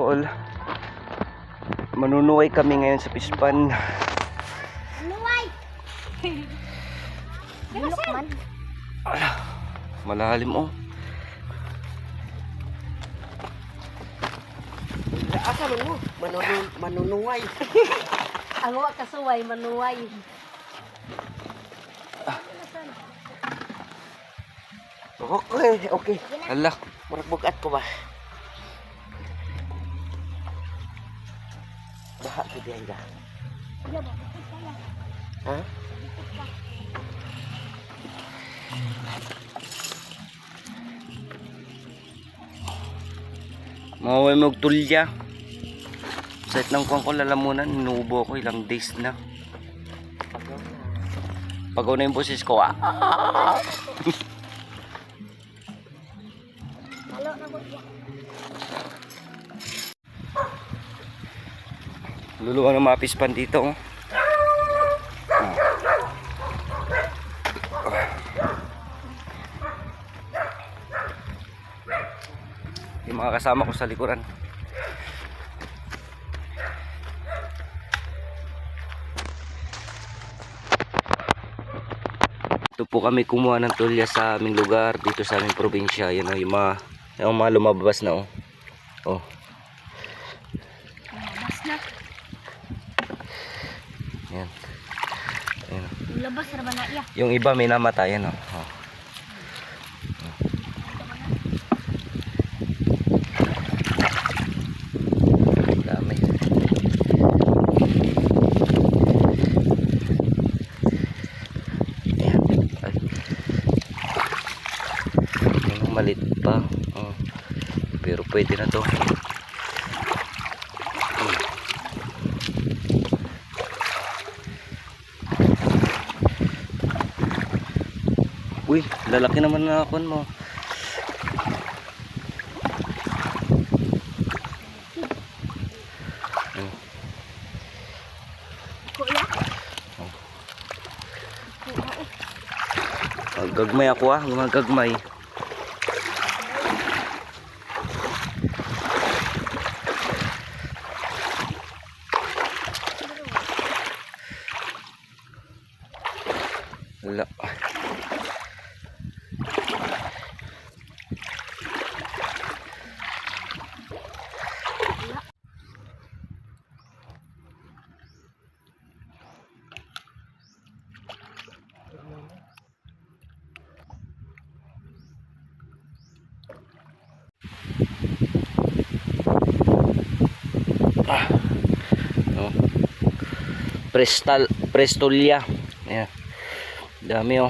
idol. Manunuway kami ngayon sa Pispan. Manuway! Bulok man. Malalim oh. Asa man mo? Manunuway. Ang wa kasuway, manuway. Okay. Hala. Murag bugat ko ba? Baha ko diyan ga. Ha? Mawaway mo og tulya. Set ng kuwang ko lalamunan, inuubo ko ilang days na. Pagaw na yung boses ko. Halo na po. Luluwang ng mga pispan dito. Oh. Yung mga kasama ko sa likuran. Ito po kami kumuha ng tulya sa aming lugar dito sa aming probinsya. Yan o, yung mga lumabas na oh. Oh. Labas na. Yan. Ayan. Labas na ba na iya? Yung iba may namatay ano. Oh. Dami. Ayan. Ay. Yung malit pa. Oh. Pero pwede na to. Uy, lalaki naman na akon mo. Kuya? Gagmay ako mga gagmay. Wala. Oh. Prestolya. Ayan. Dami oh.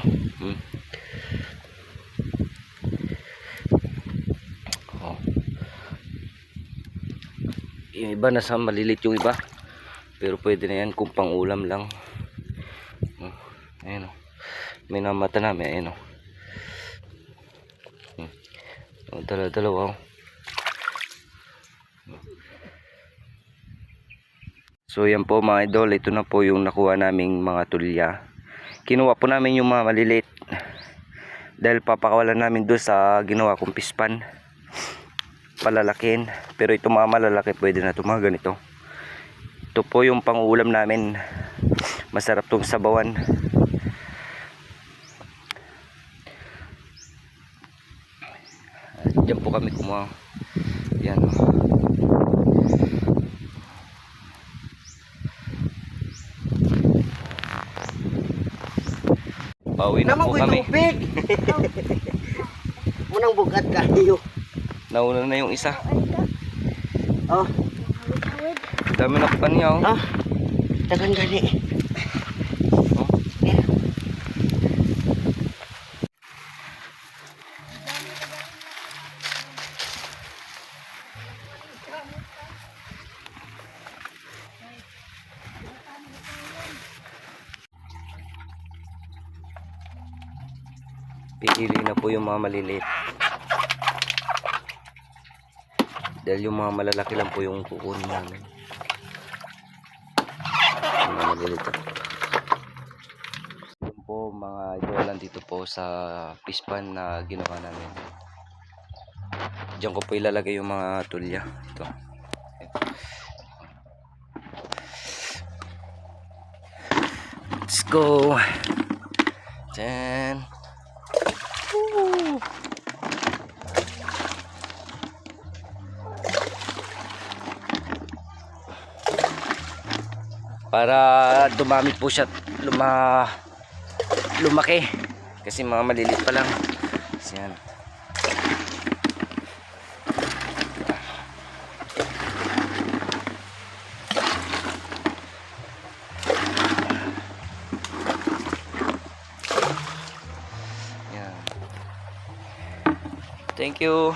Oh. Yung iba nasa malilit yung iba. Pero pwede na yan kung pang ulam lang. Oh. Ayan oh. May namata namin. Ayan oh. Oh, dalawa oh. So yan po mga idol, ito na po yung nakuha naming mga tulya. Kinuha po namin yung mga maliliit dahil papakawalan namin doon sa ginawa kong pispan, palalakin. Pero ito mga malalaki pwede na ito mga ganito. Ito po yung pangulam namin, masarap tong sabawan. Diyan po kami kumuha. Yan o. Pauwi na po kami. Tubig. Munang bugat kayo. Nauna na yung isa. Oh, Dami na pa niya. Oh. tagan gani. Oh. Pipili na po yung mga maliliit. Dahil yung mga malalaki lang po yung kukunin namin. Yung mga maliliit. Yung po mga idol, dito po sa pispan na ginawa namin. Diyan ko po ilalagay yung mga tulya. Ito. go. Diyan. Woo. Para dumami po siya, lumaki. Kasi mga maliliit pa lang. Yan. Yan. Thank you.